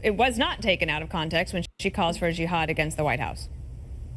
it was not taken out of context when she calls for a jihad against the White House.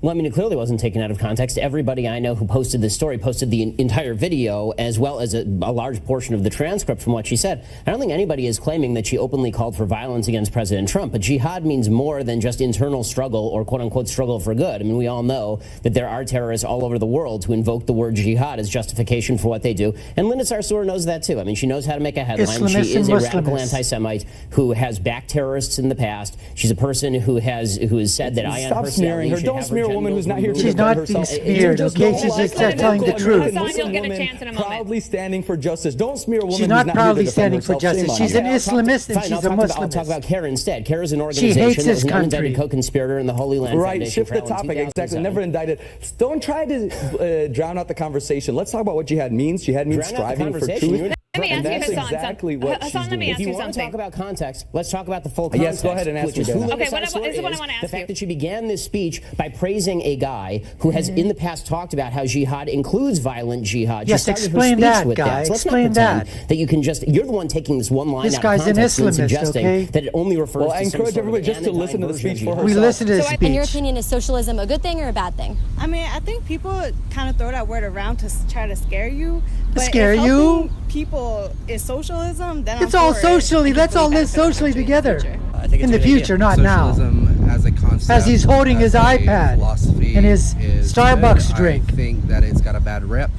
Well, I mean, it clearly wasn't taken out of context. Everybody I know who posted this story posted the entire video as well as a large portion of the transcript from what she said. I don't think anybody is claiming that she openly called for violence against President Trump, but jihad means more than just internal struggle or quote-unquote struggle for good. I mean, we all know that there are terrorists all over the world who invoke the word jihad as justification for what they do. And Linda Sarsour knows that, too. I mean, she knows how to make a headline. She is a radical anti-Semite who has backed terrorists in the past. She's a person who has said that I am her smearing her. Don't smear a woman who's not here to She's not being smeared, okay? She's just telling the truth. You'll get a chance in a moment. Proudly standing for justice. Don't smear a woman She's not proudly standing for justice. She's an Islamist and she's a Muslim. I'll talk about CARE instead. CARE is an organization that was an unindicted co-conspirator in the Holy Land Right, Foundation. shift the topic, exactly. Never indicted. Don't try to drown out the conversation. Let's talk about what jihad means. Jihad means striving for truth. Let me ask you, Hassan, exactly what she's doing. let me ask If you you want to something. talk about context, let's talk about the full context. Yes, go ahead and ask me. Okay, this is what I want to ask the fact you. that she began this speech by praising a guy who has in the past talked about how jihad includes violent jihad. Yes, she started explain her speech that, with guy. that. So let's Explain not pretend that you can just, you're the one taking this one line This out guy's of an context and Islamist, suggesting okay? that it only refers Well, to I some encourage sort of everybody just to listen to the version of speech for jihad. We herself. listened to the speech. In your opinion, is socialism a good thing or a bad thing? I mean, I think people kind of throw that word around to try to scare you. But Scare if you? helping people is socialism, then It's I'm all for it. socially. Let's all live socially together. I think it's In a the good future, idea. not now. Socialism as a concept, As he's holding as his a iPad philosophy and his is Starbucks good. drink. I think that it's got a bad rep.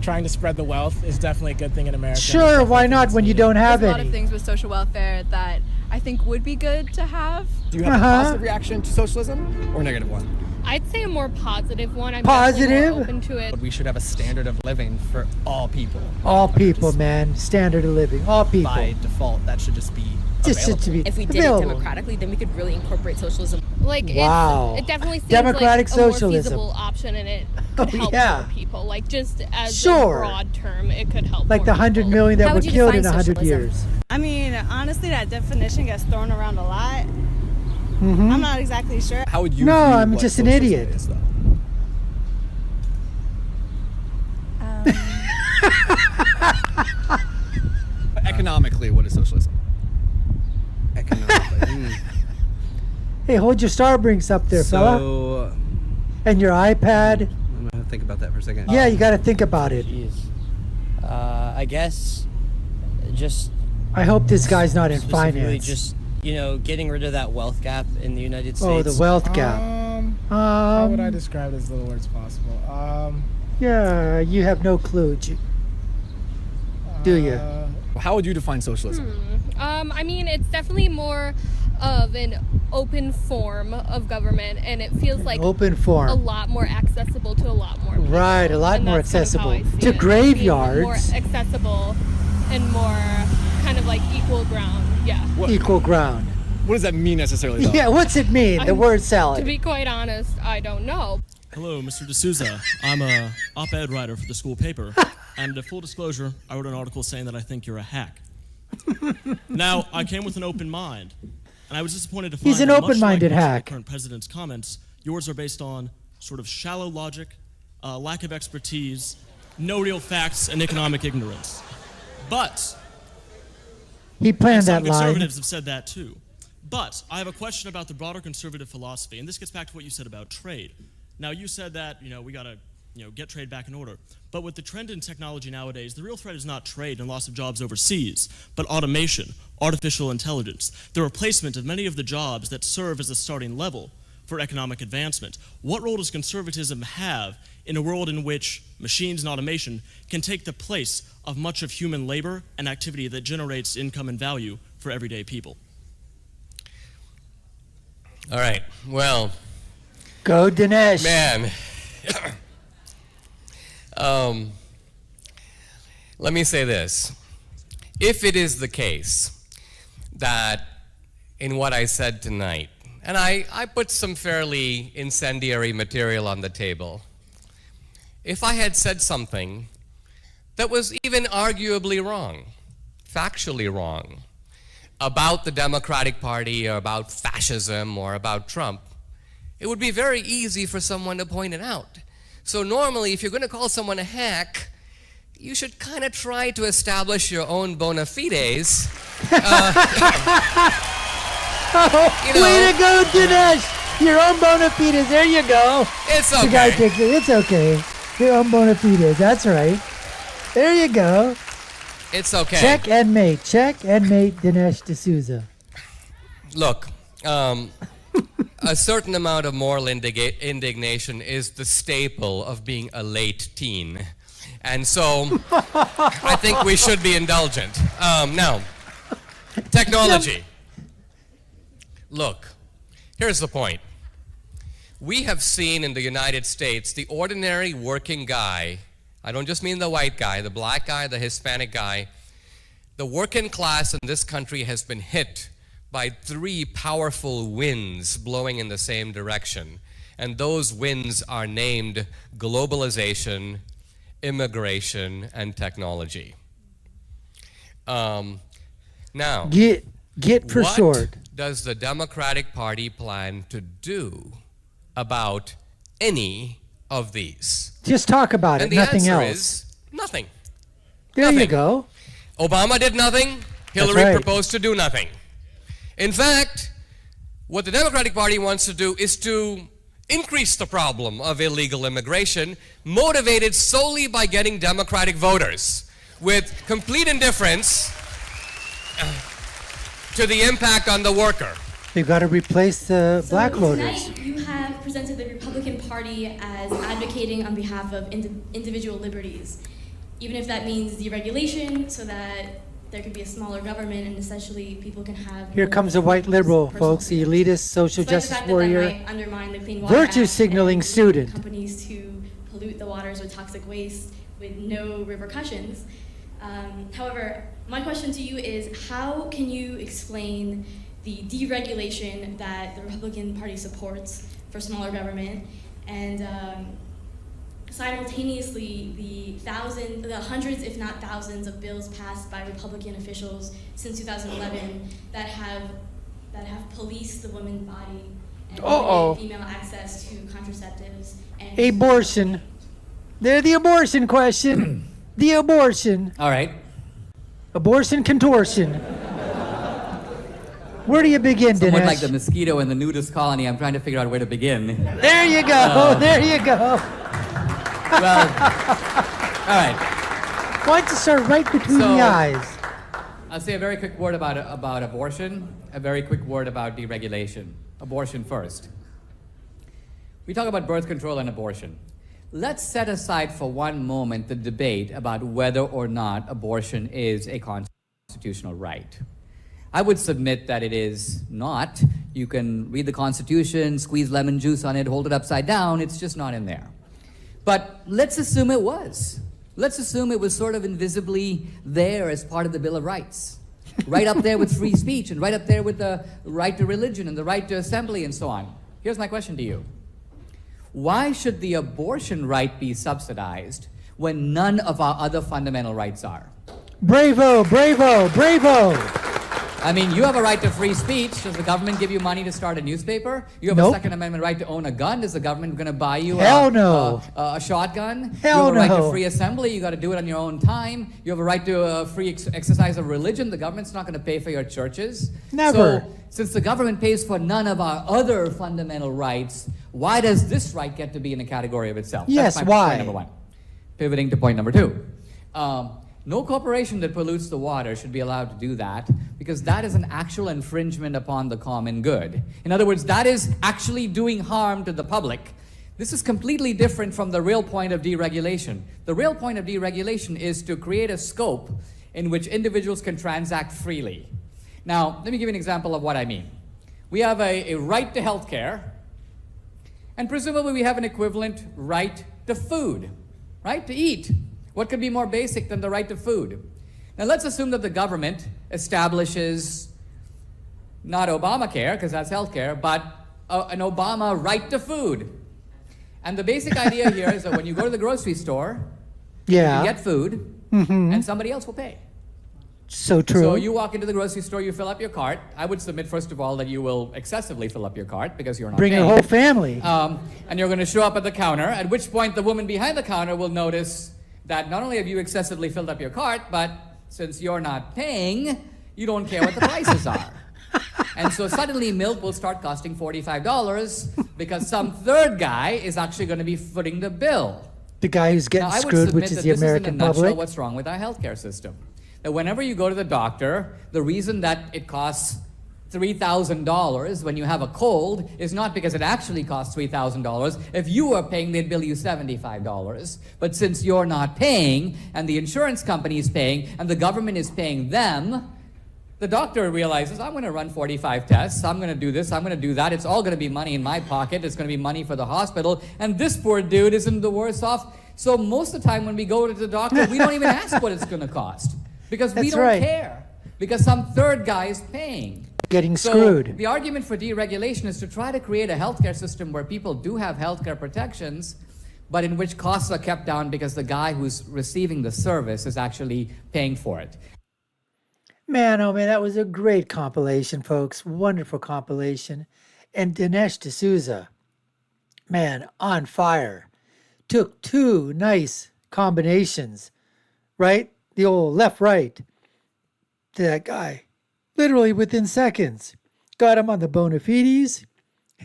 Trying to spread the wealth is definitely a good thing in America. Sure, why not when you don't have There's a lot any? of things with social welfare that I think would be good to have. Do you have a positive reaction to socialism or a negative one? I'd say a more positive one. I'm Positive? definitely more open to it. But we should have a standard of living for all people. All people, man. Standard of living. All people. By default, that should just be Just available. to be If we did available. it democratically, then we could really incorporate socialism. Like, Wow. it definitely seems Democratic like a more socialism. feasible option, and it could Oh, help yeah. more people. Like, just as Sure. a broad term, it could help Like more the 100 people. million that How were would you killed in define 100 socialism? years. I mean, honestly, that definition gets thrown around a lot. Mm-hmm. I'm not exactly sure. How would you No, view I'm what just an socialism idiot. is, though? Economically, what is socialism? Economically. Hey, hold your Starbucks up there, fella. So, And your iPad. I'm gonna think about that for a second. Yeah, you got to think about it. Jeez. I guess just I hope this guy's not in specifically finance. just, you know, getting rid of that wealth gap in the United States. Oh, the wealth gap. How would I describe it as little words possible? Yeah, you have no clue, do you? How would you define socialism? I mean, it's definitely more of an open form of government, and it feels like Open a form. lot more accessible to a lot more people. Right, a lot And more that's kind of how I accessible. see To it. Being graveyards. More accessible and more kind of like equal ground. Yeah. Equal ground. What does that mean necessarily, though? Yeah, what's it mean? The word To salad. be quite honest, I don't know. Hello, Mr. D'Souza. I'm a op-ed writer for the school paper, and full disclosure, I wrote an article saying that I think you're a hack. Now, I came with an open mind, and I was disappointed to find He's an that much open-minded like most of hack. the current president's comments, yours are based on sort of shallow logic, lack of expertise, no real facts, and economic ignorance. But He planned some that line. conservatives have said that too. But I have a question about the broader conservative philosophy, and this gets back to what you said about trade. Now, you said that, we got to, get trade back in order. But with the trend in technology nowadays, the real threat is not trade and loss of jobs overseas, but automation, artificial intelligence, the replacement of many of the jobs that serve as a starting level for economic advancement. What role does conservatism have in a world in which machines and automation can take the place of much of human labor and activity that generates income and value for everyday people? All right, well. Go Dinesh. Man. Let me say this. If it is the case that in what I said tonight, and I put some fairly incendiary material on the table, if I had said something that was even arguably wrong, factually wrong, about the Democratic Party or about fascism or about Trump, it would be very easy for someone to point it out. So normally, if you're going to call someone a hack, you should kind of try to establish your own bona fides. You know, way to go, Dinesh! Your own bona fides. There you go. It's The guy okay. picked it. It's okay. Your own bona fides. That's right. There you go. It's okay. Check and mate. Check and mate Dinesh D'Souza. Look, a certain amount of moral indignation is the staple of being a late teen. And so I think we should be indulgent. Now, technology. Look, here's the point. We have seen in the United States the ordinary working guy, I don't just mean the white guy, the black guy, the Hispanic guy, the working class in this country has been hit by 3 powerful winds blowing in the same direction. And those winds are named globalization, immigration, and technology. Now, get for what short. does the Democratic Party plan to do about any of these? Just talk about And it. the Nothing answer else. is nothing. There you nothing. go. Obama did nothing. Hillary right. proposed to do nothing. In fact, what the Democratic Party wants to do is to increase the problem of illegal immigration, motivated solely by getting Democratic voters, with complete indifference to the impact on the worker. They've got to replace the black voters. Tonight you have presented the Republican Party as advocating on behalf of individual liberties, even if that means deregulation so that there could be a smaller government and essentially people can have... Here comes a white liberal, folks, the elitist social Despite the justice fact that warrior, that might undermine the Clean Water virtue Act signaling and student. companies to pollute the waters with toxic waste with no repercussions. However, my question to you is, how can you explain the deregulation that the Republican Party supports for smaller government and simultaneously the hundreds, if not thousands, of bills passed by Republican officials since 2011 that have policed the woman's body and limited female access to contraceptives and Abortion. They're the abortion question. The abortion. All right. Abortion contortion. Where do you begin, Somewhat Dinesh? like the mosquito in the nudist colony, I'm trying to figure out where to begin. There you go. There you go. Well, all right. Why don't you start right between the eyes? I'll say a very quick word about abortion, a very quick word about deregulation. Abortion first. We talk about birth control and abortion. Let's set aside for one moment the debate about whether or not abortion is a constitutional right. I would submit that it is not. You can read the Constitution, squeeze lemon juice on it, hold it upside down, it's just not in there. But let's assume it was. Let's assume it was sort of invisibly there as part of the Bill of Rights. Right up there with free speech and right up there with the right to religion and the right to assembly and so on. Here's my question to you. Why should the abortion right be subsidized when none of our other fundamental rights are? Bravo, bravo, bravo. I mean, you have a right to free speech. Does the government give you money to start a newspaper? You have a Second Amendment right to own a gun. Is the government going to buy you a shotgun? Hell you have a right no. to free assembly. You got to do it on your own time. You have a right to free exercise of religion. The government's not going to pay for your churches. Never. So, since the government pays for none of our other fundamental rights, why does this right get to be in a category of itself? Yes, That's my why? point number one. Pivoting to point number two. No corporation that pollutes the water should be allowed to do that because that is an actual infringement upon the common good. In other words, that is actually doing harm to the public. This is completely different from the real point of deregulation. The real point of deregulation is to create a scope in which individuals can transact freely. Now, let me give you an example of what I mean. We have a right to health care, and presumably we have an equivalent right to food, right? To eat. What could be more basic than the right to food? Now let's assume that the government establishes not Obamacare, because that's healthcare, but an Obama right to food. And the basic idea here is that when you go to the grocery store, you get food, and somebody else will pay. So true. So you walk into the grocery store, you fill up your cart. I would submit, first of all, that you will excessively fill up your cart because you're not Bring paying. your whole family. And you're going to show up at the counter, at which point the woman behind the counter will notice that not only have you excessively filled up your cart, but since you're not paying, you don't care what the prices are. And so suddenly milk will start costing $45 because some third guy is actually going to be footing the bill. The guy who's getting Now, I would screwed, submit which is that the this American is in a nutshell public. what's wrong with our healthcare system. That whenever you go to the doctor, the reason that it costs $3,000 when you have a cold is not because it actually costs $3,000. If you were paying, they'd bill you $75. But since you're not paying, and the insurance company is paying, and the government is paying them, the doctor realizes, I'm going to run 45 tests, I'm going to do this, I'm going to do that, it's all going to be money in my pocket, it's going to be money for the hospital, and this poor dude isn't the worse off. So most of the time when we go to the doctor, we don't even ask what it's going to cost. Because we don't care. Because some third guy is paying. Getting screwed. The argument for deregulation is to try to create a healthcare system where people do have healthcare protections, but in which costs are kept down because the guy who's receiving the service is actually paying for it. Man, oh man, that was a great compilation, folks. Wonderful compilation. And Dinesh D'Souza, man, on fire. Took two nice combinations, right? The old left-right to that guy. Literally within seconds. Got him on the bona fides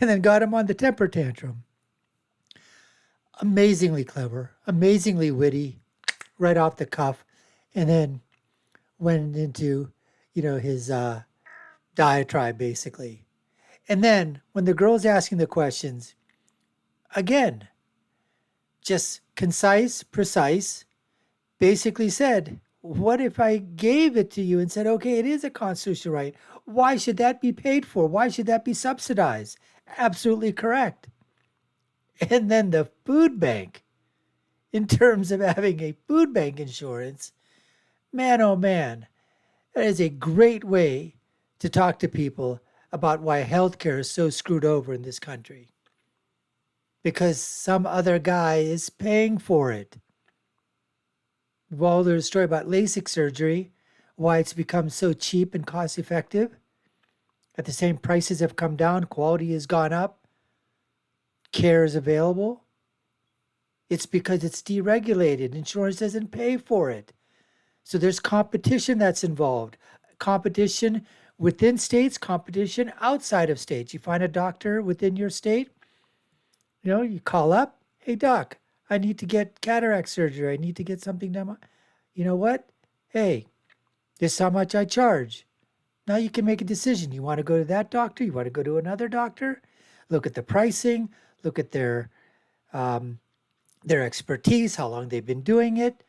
and then got him on the temper tantrum. Amazingly clever, amazingly witty, right off the cuff. And then went into, his diatribe, basically. And then when the girl's asking the questions, again, just concise, precise, basically said, what if I gave it to you and said, okay, it is a constitutional right. Why should that be paid for? Why should that be subsidized? Absolutely correct. And then the food bank, in terms of having a food bank insurance, man, oh man, that is a great way to talk to people about why healthcare is so screwed over in this country. Because some other guy is paying for it. Well, there's a story about LASIK surgery, why it's become so cheap and cost effective. At the same, prices have come down, quality has gone up, care is available. It's because it's deregulated. Insurance doesn't pay for it. So there's competition that's involved. Competition within states, competition outside of states. You find a doctor within your state, you call up, hey doc, I need to get cataract surgery. I need to get something done. You know what? Hey, this is how much I charge. Now you can make a decision. You want to go to that doctor? You want to go to another doctor? Look at the pricing. Look at their expertise, how long they've been doing it.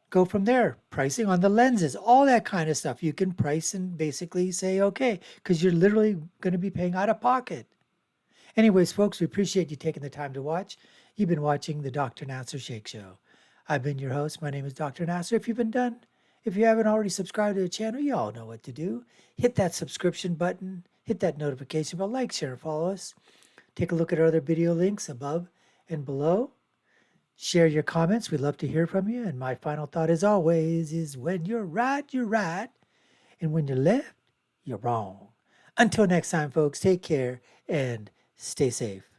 Go from there. Pricing on the lenses, all that kind of stuff. You can price and basically say, okay, because you're literally going to be paying out of pocket. Anyways, folks, we appreciate you taking the time to watch. You've been watching the Dr. Nasser Shake Show. I've been your host. My name is Dr. Nasser. If you haven't already subscribed to the channel, you all know what to do. Hit that subscription button. Hit that notification bell. Like, share, and follow us. Take a look at our other video links above and below. Share your comments. We'd love to hear from you. And my final thought, as always, is when you're right, you're right. And when you're left, you're wrong. Until next time, folks, take care and stay safe.